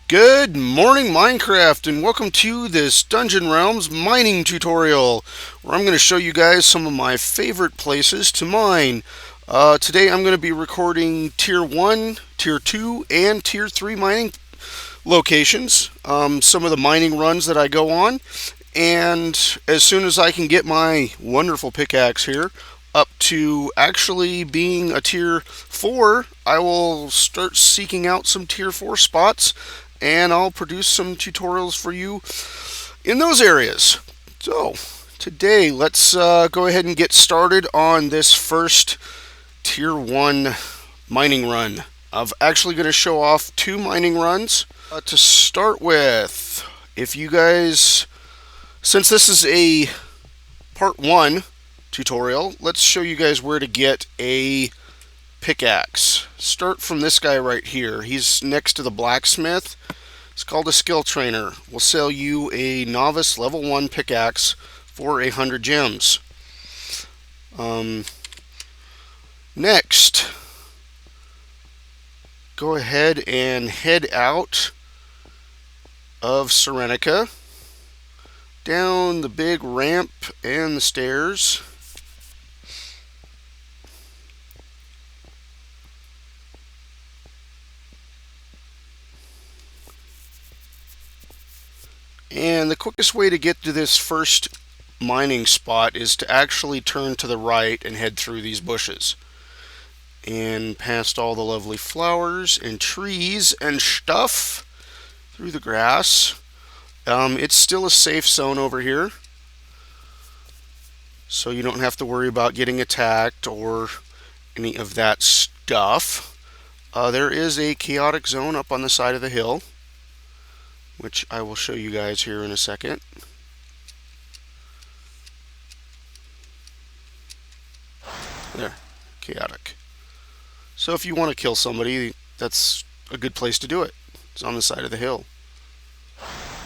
Good morning, Minecraft, and welcome to this Dungeon Realms mining tutorial, where I'm going to show you guys some of my favorite places to mine. Today I'm going to be recording Tier 1, Tier 2, and Tier 3 mining locations, some of the mining runs that I go on, and as soon as I can get my wonderful pickaxe here up to actually being a Tier 4, I will start seeking out some Tier 4 spots and I'll produce some tutorials for you in those areas. So, today let's go ahead and get started on this first Tier 1 mining run. I'm actually going to show off two mining runs. To start with, if you guys, since this is a part 1 tutorial, let's show you guys where to get a pickaxe. Start from this guy right here. He's next to the blacksmith. It's called a skill trainer. We'll sell you a novice level 1 pickaxe for 100 gems. Next, go ahead and head out of Cyrenica, down the big ramp and the stairs. And the quickest way to get to this first mining spot is to actually turn to the right and head through these bushes. And past all the lovely flowers and trees and stuff through the grass. It's still a safe zone over here, so you don't have to worry about getting attacked or any of that stuff. There is a chaotic zone up on the side of the hill, which I will show you guys here in a second. There, chaotic. So if you want to kill somebody, that's a good place to do it. It's on the side of the hill.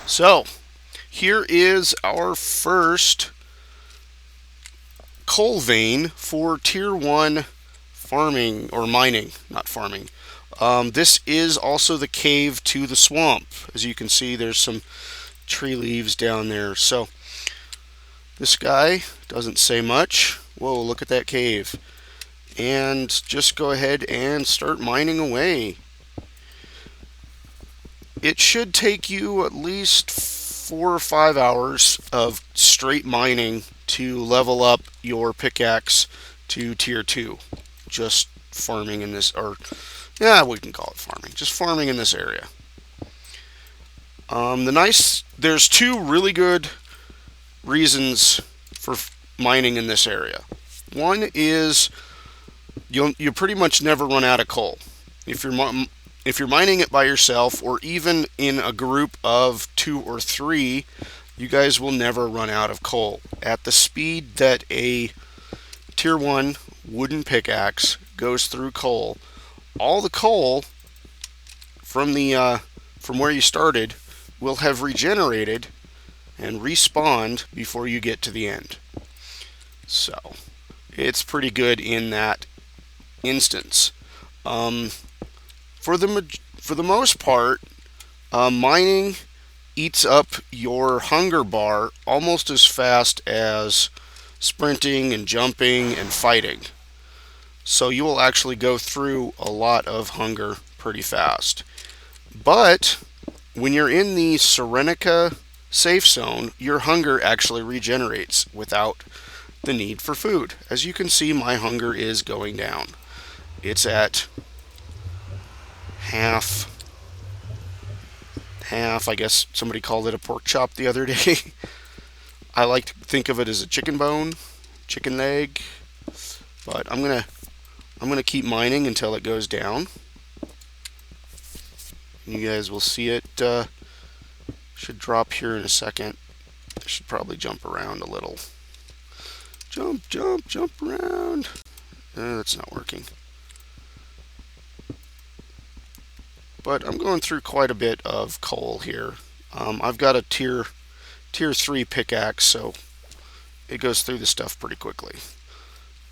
So, here is our first coal vein for Tier 1 farming, or mining, not farming. This is also the cave to the swamp. As you can see, there's some tree leaves down there. So, this guy doesn't say much. Whoa, look at that cave. And just go ahead and start mining away. It should take you at least 4 or 5 hours of straight mining to level up your pickaxe to Tier 2. Just farming in this, or yeah, we can call it farming. Just farming in this area. There's two really good reasons for mining in this area. One is you pretty much never run out of coal. If you're mining it by yourself, or even in a group of 2 or 3, you guys will never run out of coal. At the speed that a Tier 1 wooden pickaxe goes through coal, all the coal from where you started will have regenerated and respawned before you get to the end. So, it's pretty good in that instance. For the most part, mining eats up your hunger bar almost as fast as sprinting and jumping and fighting. So you will actually go through a lot of hunger pretty fast. But when you're in the Cyrenica safe zone, your hunger actually regenerates without the need for food. As you can see, my hunger is going down. It's at half. I guess somebody called it a pork chop the other day. I like to think of it as a chicken bone, chicken leg. But I'm gonna keep mining until it goes down. You guys will see it. Should drop here in a second. I should probably jump around a little. Jump around. That's not working. But I'm going through quite a bit of coal here. I've got a tier 3 pickaxe, so it goes through the stuff pretty quickly.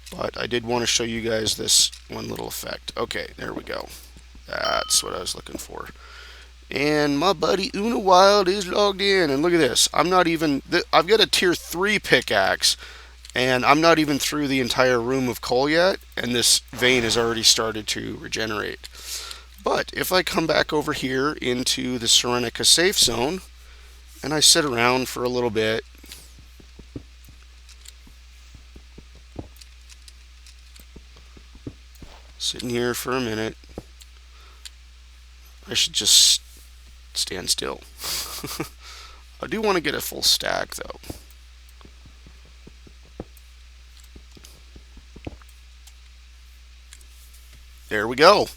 But I did want to show you guys this one little effect. Okay, there we go. That's what I was looking for. And my buddy Una Wild is logged in. And look at this. I'm not even, I've got a tier 3 pickaxe. And I'm not even through the entire room of coal yet. And this vein has already started to regenerate. But if I come back over here into the Cyrenica safe zone, and I sit around for a little bit, sitting here for a minute, I should just stand still. I do want to get a full stack though. There we go.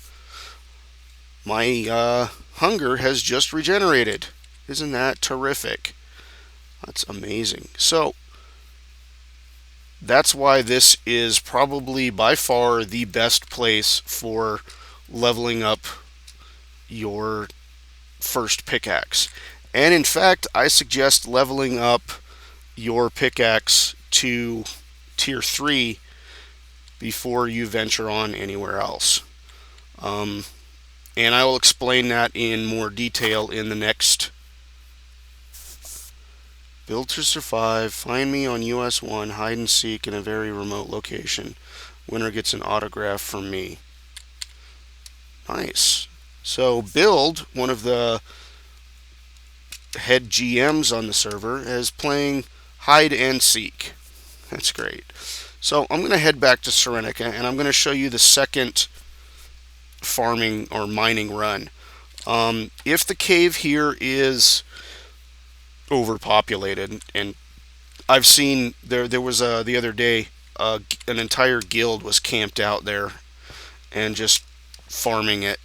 My hunger has just regenerated. Isn't that terrific? That's amazing. So, that's why this is probably by far the best place for leveling up your first pickaxe. And in fact, I suggest leveling up your pickaxe to tier 3 before you venture on anywhere else. And I will explain that in more detail in the next Build to Survive. Find me on US 1, hide and seek in a very remote location. Winner gets an autograph from me. Nice. So Build, one of the head GMs on the server, is playing hide and seek. That's great. So I'm going to head back to Cyrenica and I'm going to show you the second farming or mining run. If the cave here is overpopulated, and I've seen there was the other day an entire guild was camped out there and just farming it.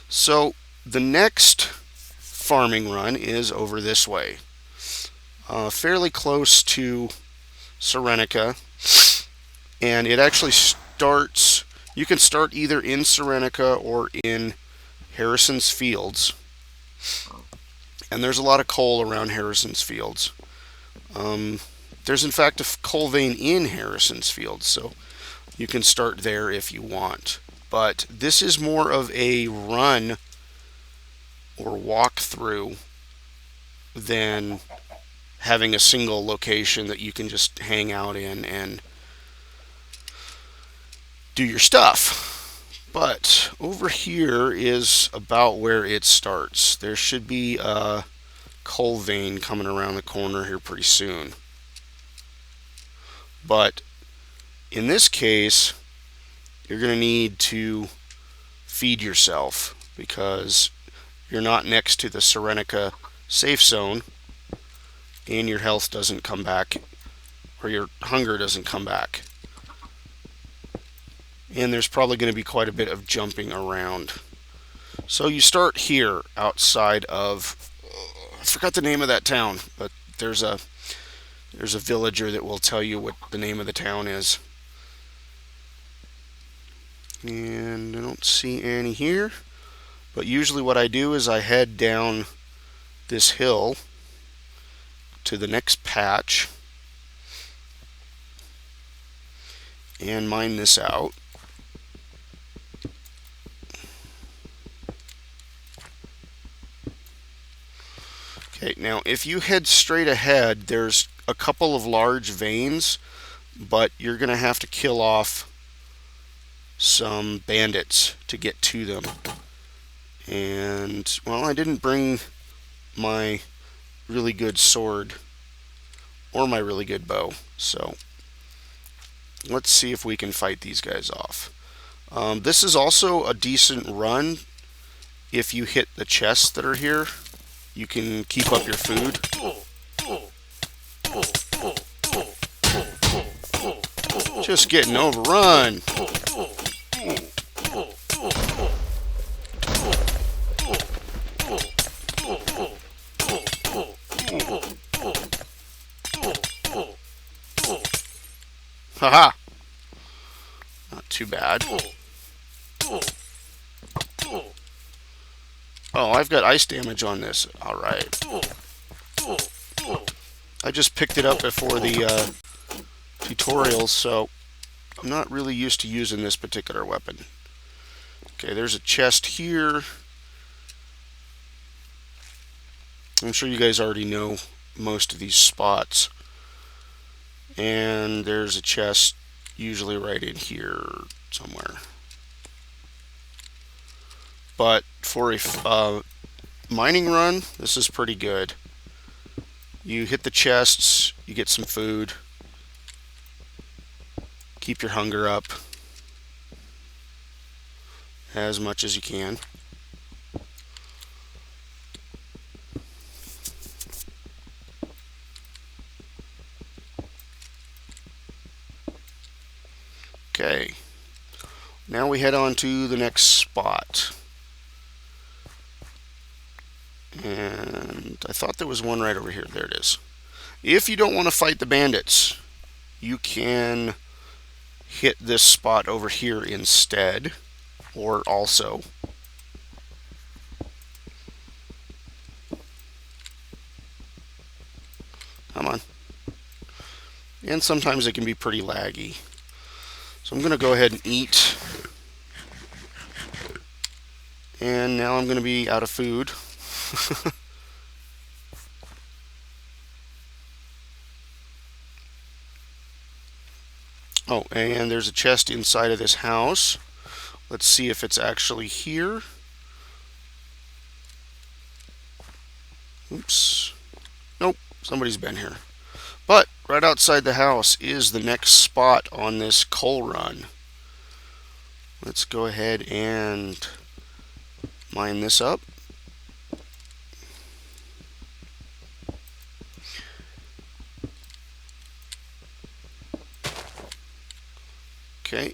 So the next farming run is over this way, fairly close to Cyrenica, and it actually starts. You can start either in Cyrenica or in Harrison's Fields, and there's a lot of coal around Harrison's Fields. There's in fact a coal vein in Harrison's Fields, so you can start there if you want. But this is more of a run or walk through than having a single location that you can just hang out in and do your stuff. But over here is about where it starts. There should be a coal vein coming around the corner here pretty soon. But in this case, you're going to need to feed yourself because you're not next to the Cyrenica safe zone and your health doesn't come back, or your hunger doesn't come back. And there's probably going to be quite a bit of jumping around. So you start here outside of, I forgot the name of that town, but there's a villager that will tell you what the name of the town is. And I don't see any here. But usually what I do is I head down this hill to the next patch and mine this out. Okay, now if you head straight ahead, there's a couple of large veins, but you're going to have to kill off some bandits to get to them. And, well, I didn't bring my really good sword or my really good bow, so let's see if we can fight these guys off. This is also a decent run. If you hit the chests that are here, you can keep up your food. Just getting overrun. Haha. Not too bad. Oh, I've got ice damage on this. Alright. I just picked it up before the tutorials, so I'm not really used to using this particular weapon. Okay, there's a chest here. I'm sure you guys already know most of these spots. And there's a chest usually right in here somewhere. But for a mining run, this is pretty good. You hit the chests, you get some food, keep your hunger up as much as you can. Okay, now we head on to the next spot. And I thought there was one right over here. There it is. If you don't want to fight the bandits, you can hit this spot over here instead, or also. Come on. And sometimes it can be pretty laggy. So I'm going to go ahead and eat. And now I'm going to be out of food. Oh, and there's a chest inside of this house. Let's see if it's actually here. Oops. Nope, somebody's been here. But right outside the house is the next spot on this coal run. Let's go ahead and mine this up. Okay.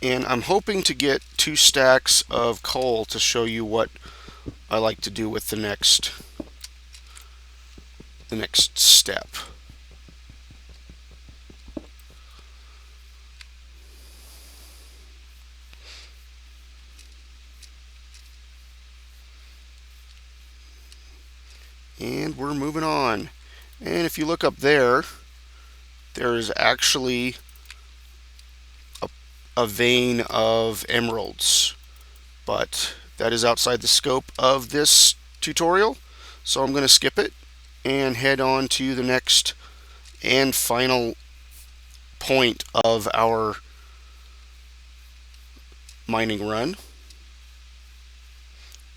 And I'm hoping to get 2 stacks of coal to show you what I like to do with the next step. And we're moving on. And if you look up there, there is actually a vein of emeralds. But that is outside the scope of this tutorial. So I'm going to skip it and head on to the next and final point of our mining run.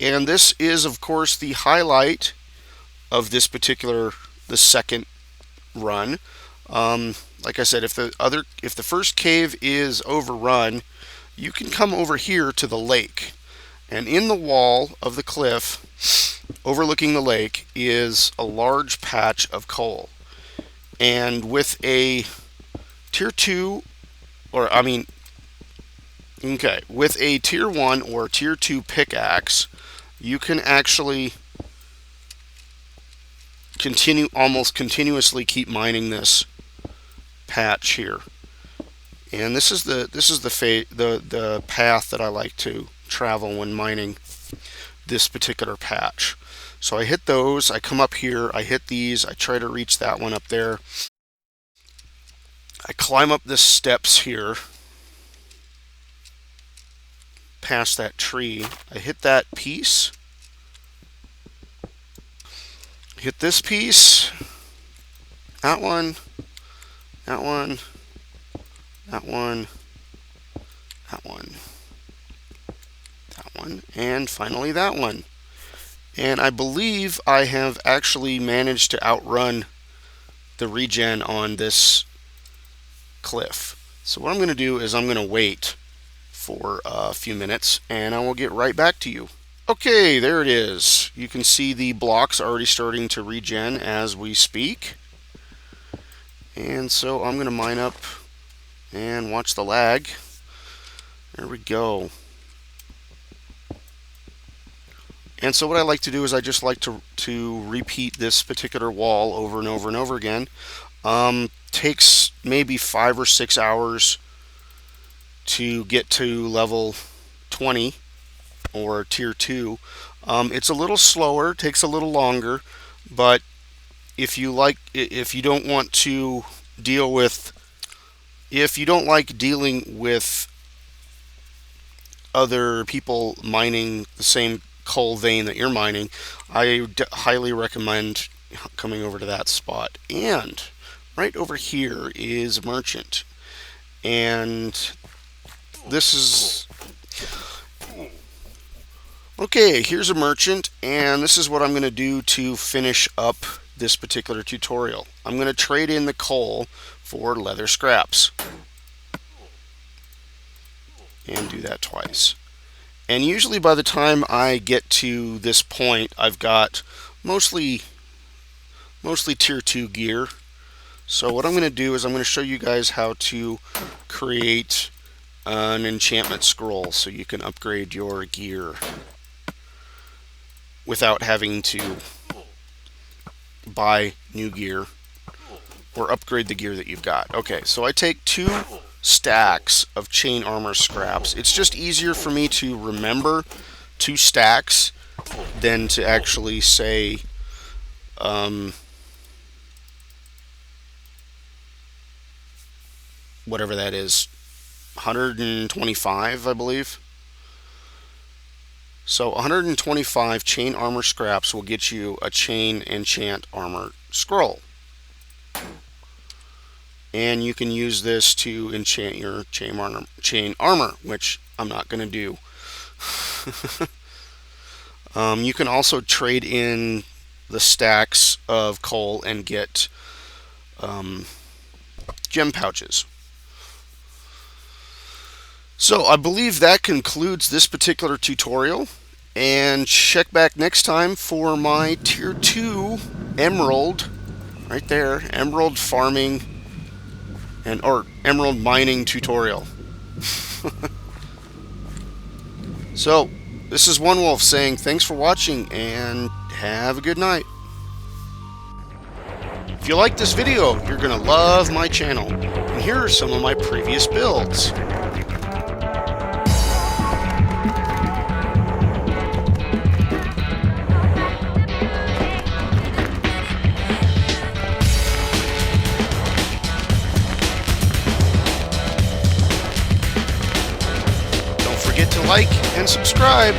And this is, of course, the highlight of this the second run. Like I said, if the first cave is overrun, you can come over here to the lake. And in the wall of the cliff overlooking the lake is a large patch of coal. And with a tier 2, with a tier 1 or tier 2 pickaxe, you can actually almost continuously keep mining this patch here. And this is the path that I like to travel when mining this particular patch. So I hit those, I come up here, I hit these, I try to reach that one up there. I climb up the steps here past that tree. I hit that piece. Hit this piece. That one. That one. That one. That one. That one. And finally that one. And I believe I have actually managed to outrun the regen on this cliff. So what I'm going to do is I'm going to wait for a few minutes and I will get right back to you. Okay, there it is. You can see the blocks already starting to regen as we speak. And so I'm going to mine up and watch the lag. There we go. And so what I like to do is I just like to repeat this particular wall over and over and over again. Takes maybe 5 or 6 hours to get to level 20 or tier 2. It's a little slower, takes a little longer, but if you don't like dealing with other people mining the same coal vein that you're mining, I highly recommend coming over to that spot. And right over here is merchant. And this is... Okay, here's a merchant, and this is what I'm going to do to finish up this particular tutorial. I'm going to trade in the coal for leather scraps. And do that twice. And usually by the time I get to this point, I've got mostly tier 2 gear. So what I'm going to do is I'm going to show you guys how to create an enchantment scroll so you can upgrade your gear without having to buy new gear or upgrade the gear that you've got. Okay, so I take 2 stacks of chain armor scraps. It's just easier for me to remember 2 stacks than to actually say whatever that is, 125, I believe. So 125 chain armor scraps will get you a chain enchant armor scroll. And you can use this to enchant your chain armor, which I'm not going to do. You can also trade in the stacks of coal and get gem pouches. So I believe that concludes this particular tutorial, and check back next time for my tier 2 emerald, right there, emerald farming or emerald mining tutorial. So this is OneWolfe saying thanks for watching and have a good night. If you like this video, you're gonna love my channel, and here are some of my previous builds. Don't forget to like and subscribe.